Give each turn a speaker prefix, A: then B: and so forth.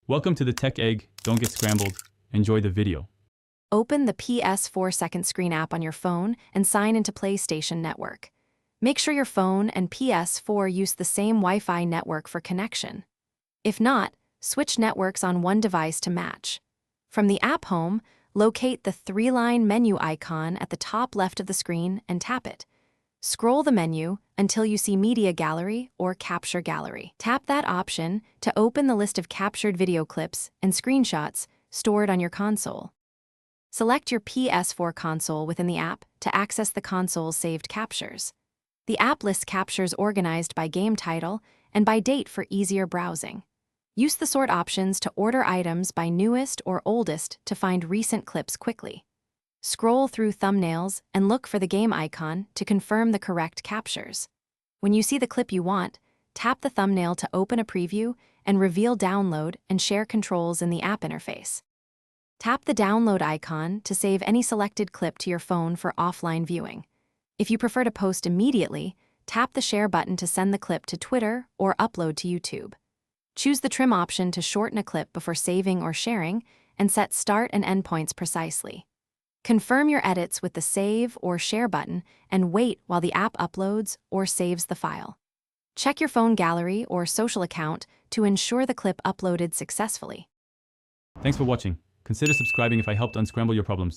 A: Welcome to the Tech Egg. Don't get scrambled. Enjoy the video.
B: Open the Ps4 second screen app on your phone and sign into PlayStation Network. Make sure your phone and Ps4 use the same Wi-Fi network for connection. If not, switch networks on one device to match. From the app home, locate the three-line menu icon at the top left of the screen and tap it. Scroll the menu until you see Media Gallery or Capture Gallery. Tap that option to open the list of captured video clips and screenshots stored on your console. Select your Ps4 console within the app to access the console's saved captures. The app lists captures organized by game title and by date for easier browsing. Use the sort options to order items by newest or oldest to find recent clips quickly. Scroll through thumbnails and look for the game icon to confirm the correct captures. When you see the clip you want, tap the thumbnail to open a preview and reveal download and share controls in the app interface. Tap the download icon to save any selected clip to your phone for offline viewing. If you prefer to post immediately, tap the share button to send the clip to Twitter or upload to YouTube. Choose the trim option to shorten a clip before saving or sharing, and set start and end points precisely. Confirm your edits with the Save or Share button and wait while the app uploads or saves the file. Check your phone gallery or social account to ensure the clip uploaded successfully.
A: Thanks for watching. Consider subscribing if I helped unscramble your problems.